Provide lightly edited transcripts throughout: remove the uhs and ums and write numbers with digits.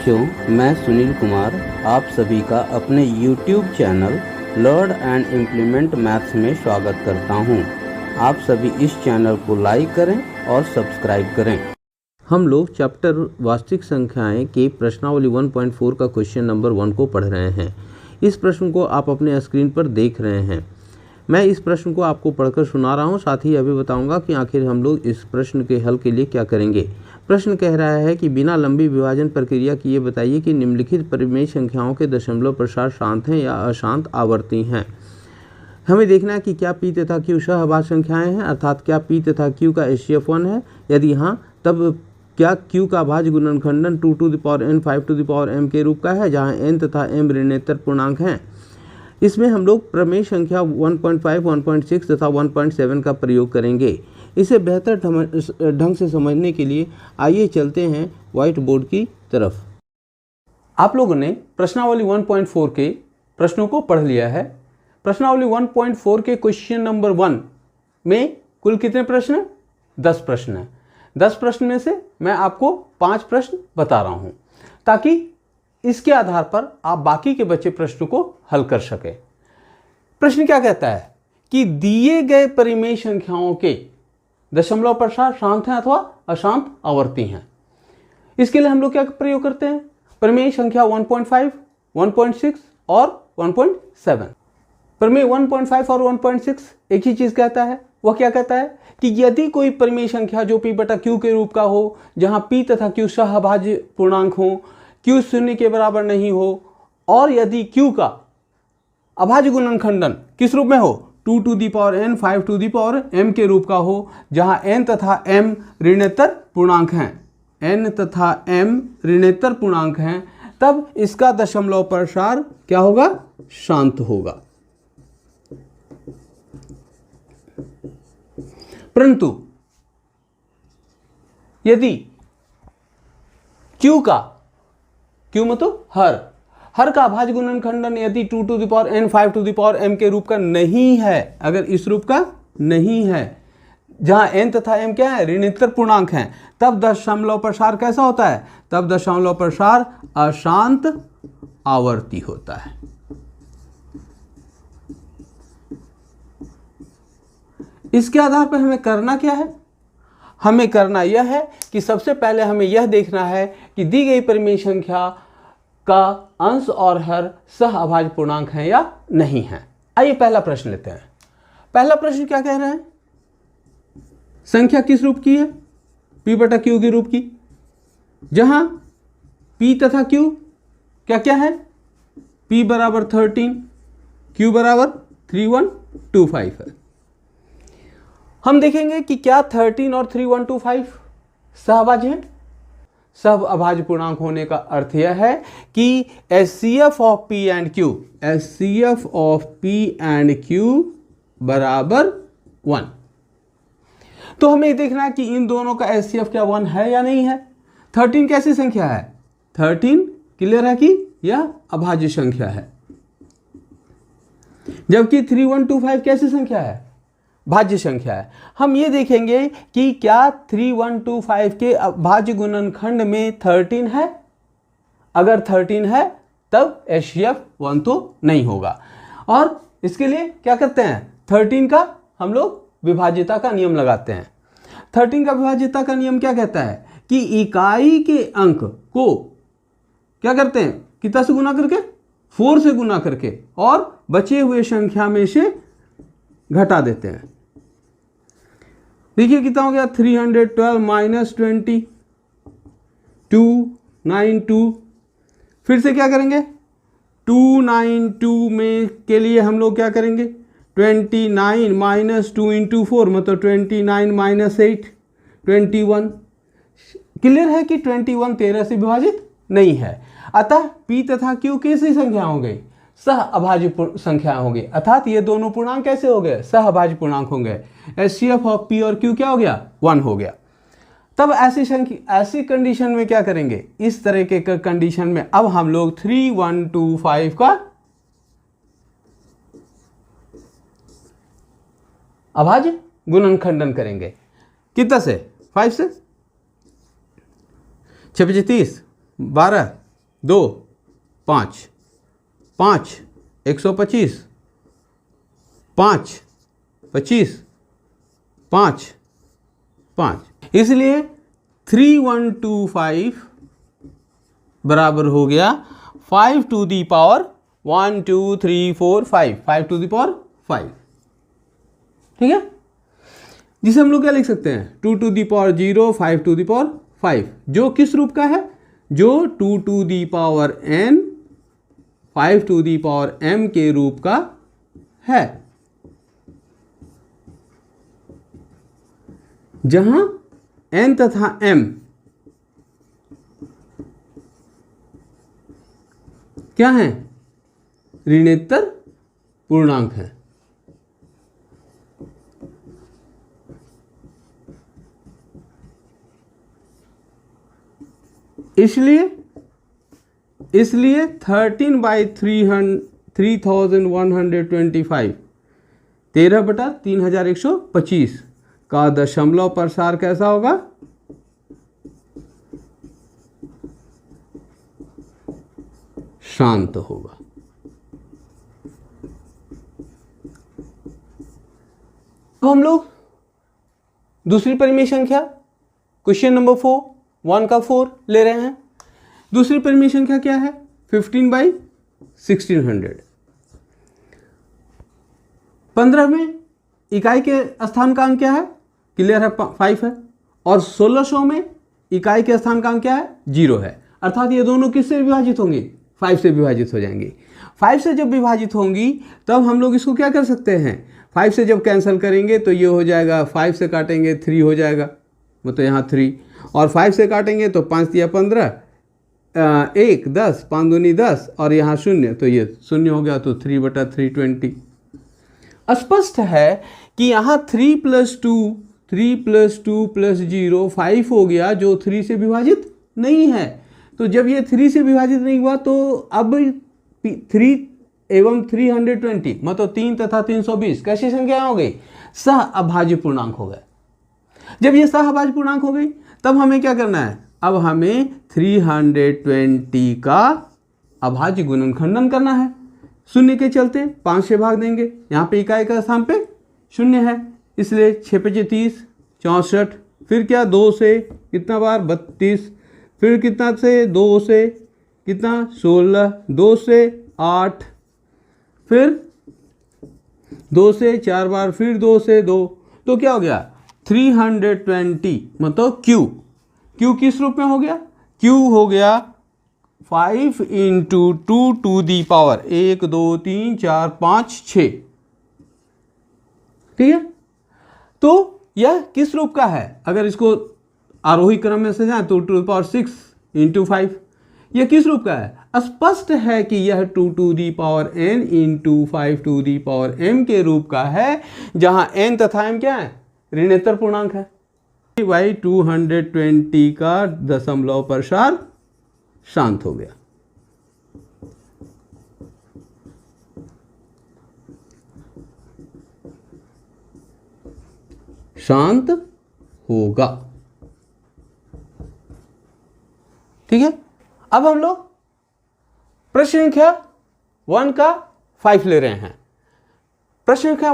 बच्चों, मैं सुनील कुमार आप सभी का अपने YouTube channel learn and implement maths में स्वागत करता हूं। आप सभी इस चैनल को लाइक करें और सब्सक्राइब करें। हम लोग चैप्टर वास्तविक संख्याएं के प्रश्नावली 1.4 का क्वेश्चन नंबर 1 को पढ़ रहे हैं। इस प्रश्न को आप अपने स्क्रीन पर देख रहे हैं। मैं इस प्रश्न को आपको पढ़कर सुना रहा हूं, साथ ही अभी बताऊंगा कि आखिर हम लोग इस प्रश्न के हल के लिए क्या करेंगे। प्रश्न कह रहा है कि बिना लंबी विभाजन प्रक्रिया किए बताइए कि निम्नलिखित परिमेय संख्याओं के दशमलव प्रसार शांत हैं या अशांत आवर्ती हैं। हमें देखना है कि क्या p तथा q सहअभाज्य संख्याएं हैं, अर्थात क्या p तथा q का HCF 1 है। यदि हाँ, तब क्या q का अभाज्य गुणनखंडन 2 to the power n 5 to the power m के रूप का है, जहाँ n तथा m ऋणात्मक पूर्णांक हैं। इसमें हम लोग प्रमेय संख्या 1.5, 1.6 तथा 1.7 का प्रयोग करेंगे। इसे बेहतर ढंग से समझने के लिए आइए चलते हैं व्हाइट बोर्ड की तरफ। आप लोगों ने प्रश्नावली 1.4 के प्रश्नों को पढ़ लिया है। प्रश्नावली 1.4 के क्वेश्चन नंबर 1 में कुल कितने प्रश्न हैं? 10 प्रश्न हैं। 10 प्रश्न में से मैं आपको 5 प्रश्न बता रहा हूं, ताकि इसके आधार पर आप बाकी के बचे प्रश्न को हल कर सके। प्रश्न क्या कहता है कि दिए गए परिमेय संख्याओं के दशमलव प्रसार शांत हैं अथवा अशांत आवर्ती हैं। इसके लिए हम लोग क्या प्रयोग करते हैं? परिमेय संख्या 1.5, 1.6 और 1.7। परिमेय 1.5 और 1.6 एक ही चीज कहता है। वह क्या कहता है कि यदि कोई परिमेय संख्या जो p बटा q के रूप का हो, जहां p तथा q सहअभाज्य पूर्णांक हो, q शून्य के बराबर नहीं हो, और यदि q का अभाज्य गुणनखंडन किस रूप में हो? 2 to the power n 5 to the power m के रूप का हो, जहां n तथा m ऋणात्मक पूर्णांक हैं, n तथा m ऋणात्मक पूर्णांक हैं, तब इसका दशमलव प्रसार क्या होगा? शांत होगा। परंतु यदि q का, q मतलब हर का अभाज्य गुणनखंडन यदि 2 to the power n 5 to the power m के रूप का नहीं है, अगर इस रूप का नहीं है, जहां n तथा m क्या है? ऋणात्मक पूर्णांक हैं, तब दशमलव प्रसार कैसा होता है? तब दशमलव प्रसार अशांत आवर्ती होता है। इसके आधार पर हमें करना क्या है? हमें करना यह है कि सबसे पहले हमें यह देखना है कि दी गई परिमेय संख्या का अंश और हर सहअभाज्य पूर्णांक हैं या नहीं है। आइए पहला प्रश्न लेते हैं। पहला प्रश्न क्या कह रहा है? संख्या किस रूप की है? p बटा q के रूप की, जहां p तथा q क्या क्या है? p बराबर 13, q बराबर 3125 है। हम देखेंगे कि क्या 13 और 3125 सहअभाज्य हैं। सहअभाज्य पूर्णांक होने का अर्थ यह है कि HCF of P and Q, HCF of P and Q बराबर 1। तो हमें देखना है कि इन दोनों का HCF क्या 1 है या नहीं है। 13 कैसी संख्या है? 13 क्लियर है कि यह अभाज्य संख्या है, जबकि 3125 कैसी संख्या है? भाज्य संख्या है। हम ये देखेंगे कि क्या 3125 के भाज्य गुणनखंड में 13 है। अगर 13 है तब HCF 1 तो नहीं होगा। और इसके लिए क्या करते हैं? 13 का हम लोग विभाज्यता का नियम लगाते हैं। 13 का विभाज्यता का नियम क्या कहता है कि इकाई के अंक को क्या करते हैं? कितना से गुना करके? 4 से गुना करके, और बचे हुए संख्या में से घटा देते हैं। देखिए कितना हो गया? 312 माइनस 20 292। फिर से क्या करेंगे? 292 में के लिए हम लोग क्या करेंगे? 29 माइनस 2 इंटू 4 मतलब 29 माइनस 8 21। क्लियर है कि 21 13 से विभाजित नहीं है। अतः p तथा q कैसी संख्या हो गई? सहअभाज्य संख्या होंगे, अर्थात ये दोनों पूर्णांक कैसे हो गए? सहअभाज्य पूर्णांक होंगे। HCF ऑफ P और Q क्या हो गया? 1 हो गया। तब ऐसी कंडीशन में क्या करेंगे? इस तरह के कंडीशन में अब हम लोग 3125 का अभाज्य गुणनखंडन करेंगे। कितना से? 5 से 6 25 12 2 5 5 125 5 25 5 5, इसलिए 3125 बराबर हो गया 5 to the power 1 2 3 4 5, 5 to the power 5। ठीक है, जिसे हम लोग क्या लिख सकते हैं 2 to the power 0 5 to the power 5, जो किस रूप का है, जो 2 to the power n 5 to the power m के रूप का है, जहां n तथा m क्या है, ऋणोत्तर पूर्णांक है। इसलिए 13/3125 13/3125 का दशमलव प्रसार कैसा होगा, शांत होगा। अब हम लोग दूसरी परिमेय संख्या क्वेश्चन नंबर 4 1 का 4 ले रहे हैं। दूसरी परिमेय संख्या क्या है 15/1600। 15 में इकाई के स्थानांक क्या है, क्लियर है 5 है, और 1600 में इकाई के स्थानांक क्या है 0 है, अर्थात ये दोनों किससे विभाजित होंगी 5 से विभाजित हो जाएंगी। 5 से जब विभाजित होंगी तब हम लोग इसको क्या कर सकते हैं, 5 से जब कैंसिल करेंगे तो ये हो जाएगा, 5 से काटेंगे 3 हो जाएगा, मतलब यहाँ 3, और 5 से काटेंगे तो 5 या 15 1 10 5 दूनी 10 और यहाँ 0, तो ये 0 हो गया, तो 3/320। स्पष्ट है कि यहाँ 3 + 2 + 0 5 हो गया, जो 3 से विभाजित नहीं है। तो जब ये 3 से विभाजित नहीं हुआ तो अब 3 एवं 320 मतलब 3 तथा 320 कैसी संख्या हो गई, सह अभाज्य पूर्णांक हो गए। जब ये सह अभाज्य पूर्णांक हो गई तब हमें क्या करना है, अब हमें 320 का अभाज्य गुणनखंडन करना है। शून्य के चलते 5 से भाग देंगे, यहाँ पे इकाई का स्थान पे 0 है, इसलिए 6 × 5 = 64, फिर क्या 2 से कितना बार 32, फिर कितना से 2 से कितना 16, 2 से 8, फिर 2 से 4 बार, फिर 2 से 2, तो क्या हो गया 320 मतलब Q किस रूप में हो गया, Q हो गया 5 × 2 टू दी पावर 1 2 3 4 5 6। ठीक है, तो यह किस रूप का है, अगर इसको आरोही क्रम में से जाए तो 2 टू दी पावर 6 × 5, यह किस रूप का है, स्पष्ट है कि यह 2 to the power n × 5 to the power m के रूप का है, जहां n तथा m क्या है, ऋणोत्तर पूर्णांक है। 220 का दशमलव प्रसार शांत हो गया। शांत होगा। ठीक है, अब हम लोग प्रश्न संख्या 1 का 5 ले रहे हैं। प्रश्न संख्या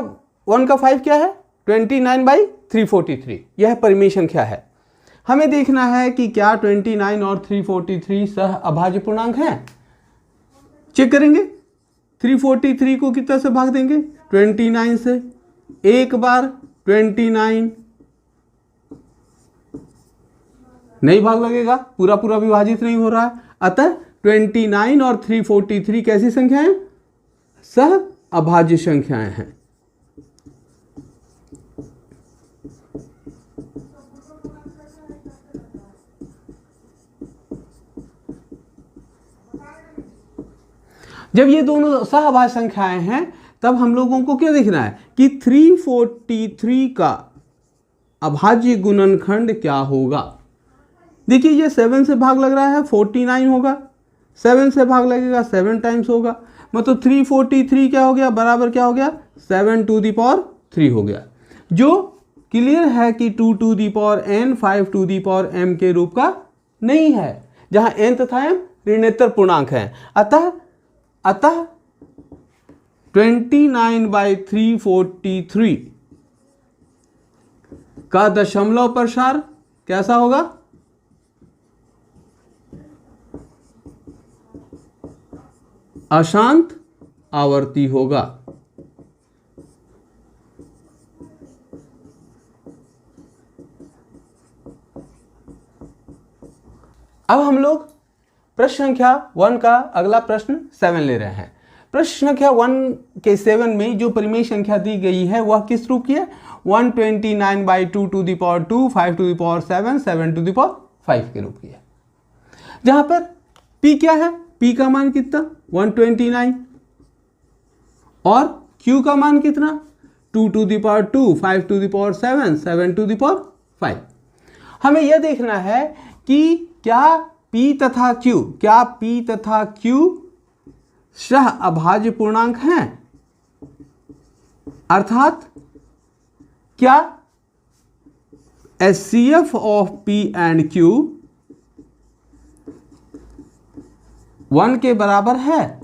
1 का 5 क्या है 29/343, यह परिमेय संख्या है। हमें देखना है कि क्या 29 और 343 सह अभाज्य पूर्णांक हैं। चेक करेंगे, 343 को कितना से भाग देंगे 29 से, एक बार 29 नहीं भाग लगेगा, पूरा पूरा विभाजित नहीं हो रहा है, अतः 29 और 343 कैसी संख्याएं, सह अभाज्य संख्याएं हैं। जब ये दोनों सहअभाज्य संख्याएं हैं तब हम लोगों को क्या देखना है कि 343 का अभाज्य गुणनखंड क्या होगा। देखिए ये 7 से भाग लग रहा है 49 होगा, 7 से भाग लगेगा 7 टाइम्स होगा, मतलब 343 क्या हो गया, बराबर क्या हो गया 7 टू दी पावर 3 हो गया, जो क्लियर है कि 2 to the power n 5 to the power m के रूप का नहीं है, जहां n तथा m ऋणोत्तर पूर्णांक हैं। अतः 29/343 का दशमलव प्रसार कैसा होगा? अशांत आवर्ती होगा। अब हम लोग प्रश्न संख्या 1 का अगला प्रश्न 7 ले रहे हैं। प्रश्न संख्या 1 के 7 में जो परिमेय संख्या दी गई है वह किस रूप की है? 129/2 to the power 2, 5 to the power 7, 7 to the power 5 के रूप की है। जहां पर p क्या है? p का मान कितना? 129 और q का मान कितना? 2 to the power 2, 5 to the power 7, 7 to the power 5। हमें यह देखना है कि क्या p तथा q सह अभाज्य पूर्णांक हैं, अर्थात क्या HCF of p and q 1 के बराबर है?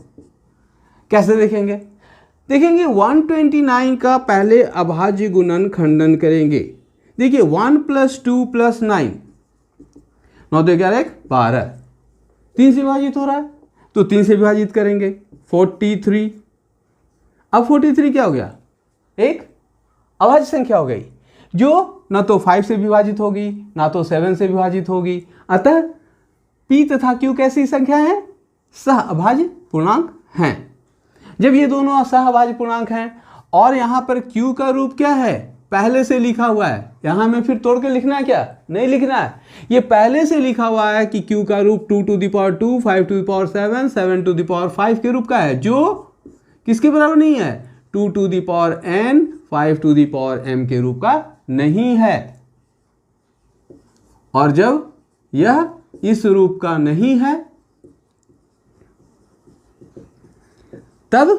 कैसे देखेंगे? 129 का पहले अभाज्य गुणन खंडन करेंगे। देखिए 1 + 2 + 9, 9 2 11 12, 3 से विभाजित हो रहा है तो 3 से विभाजित करेंगे। 43, अब 43 क्या हो गया? एक अभाज्य संख्या हो गई जो ना तो 5 से विभाजित होगी ना तो 7 से विभाजित होगी। अतः p तथा q कैसी संख्या है? सह अभाज्य पूर्णांक हैं। जब ये दोनों सह अभाज्य पूर्णांक हैं और यहां पर q का रूप क्या है? पहले से लिखा हुआ है। यहां में फिर तोड़ के लिखना है क्या? नहीं लिखना है। ये पहले से लिखा हुआ है कि q का रूप 2 to the power 2, 5 to the power 7, 7 to the power 5 के रूप का है, जो किसके बराबर नहीं है? 2 to the power n, 5 to the power m के रूप का नहीं है। और जब यह इस रूप का नहीं है तब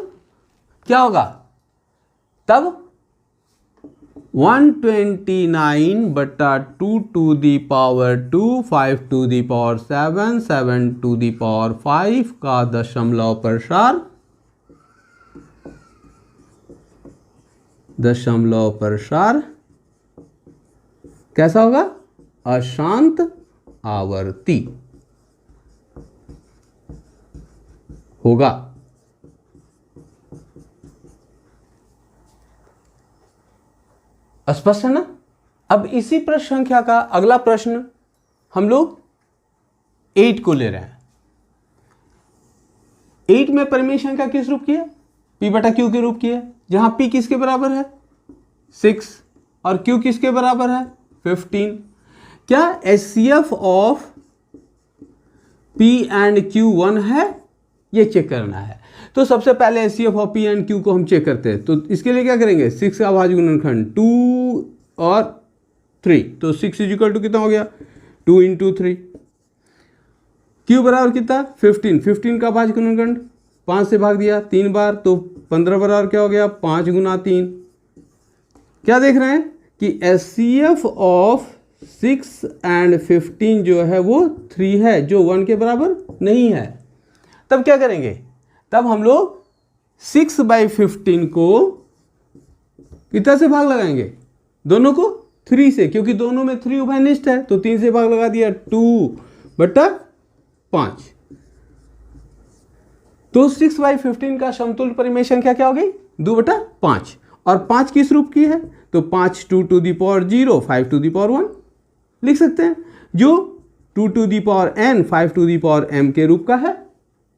क्या होगा? तब 129/2 to the power 2, 5 to the power 7, 7 to the power 5 का दशमलव प्रसार कैसा होगा? अशांत आवर्ती होगा। स्पष्ट है ना? अब इसी प्रश्न संख्या का अगला प्रश्न हम लोग 8 को ले रहे हैं। 8 में परिमेय संख्या किस रूप की है? p/q के रूप की है, जहां p किसके बराबर है? 6 और q किसके बराबर है? 15। क्या HCF of p and q 1 है? ये चेक करना है। तो सबसे पहले HCF of p and q को हम चेक करते हैं। तो इसके लिए क्या करेंगे? 6 का अभाज्य गुणनखंड 2 और 3, तो 6 = कितना हो गया? 2 × 3। q बराबर कितना? 15। 15 का अभाज्य गुणनखंड 5 से भाग दिया 3 बार, तो 15 बराबर क्या हो गया? 5 × 3। क्या देख रहे हैं कि HCF ऑफ 6 एंड 15 जो है वो 3 है, जो 1 के बराबर नहीं है। तब क्या करेंगे? तब हम लोग 6/15 को कितना से भाग लगाएंगे? दोनों को 3 से, क्योंकि दोनों में 3 उभयनिष्ठ है, तो 3 से भाग लगा दिया 2/5। तो 6/15 का समतुल्य परिमेय संख्या क्या हो गई? 2/5। और 5 किस रूप की है? तो 5 2 to the power 0, 5 to the power 1 लिख सकते हैं, जो 2 to the power n, 5 to the power m के रूप का है।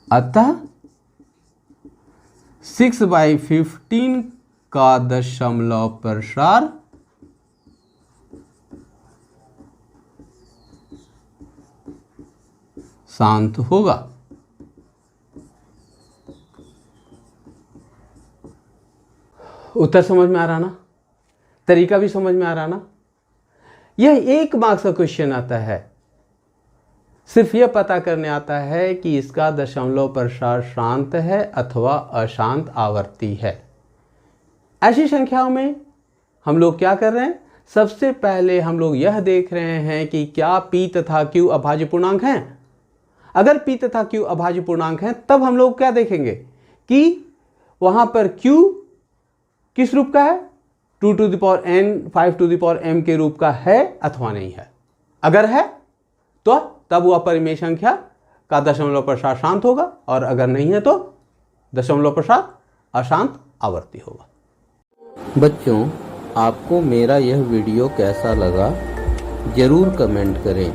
अतः 6/15 का दशमलव प्रसार शांत होगा। उत्तर समझ में आ रहा ना? तरीका भी समझ में आ रहा ना? यह 1 मार्क्स का क्वेश्चन आता है। सिर्फ यह पता करने आता है कि इसका दशमलव प्रसार शांत है अथवा अशांत आवर्ती है। ऐसी संख्याओं में हम लोग क्या कर रहे हैं? सबसे पहले हम लोग यह देख रहे हैं कि क्या p तथा q अभाज्य पूर्णांक हैं। अगर p तथा q अभाज्य पूर्णांक हैं तब हम लोग क्या देखेंगे कि वहां पर q किस रूप का है, 2 to the power n 5 to the power m के रूप का है अथवा नहीं है। अगर है तो तब वह परिमेय संख्या का दशमलव प्रसार शांत होगा, और अगर नहीं है तो दशमलव प्रसार अशांत आवर्ती होगा। बच्चों, आपको मेरा यह वीडियो कैसा लगा जरूर कमेंट करें।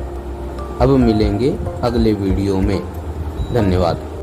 अब मिलेंगे अगले वीडियो में। धन्यवाद।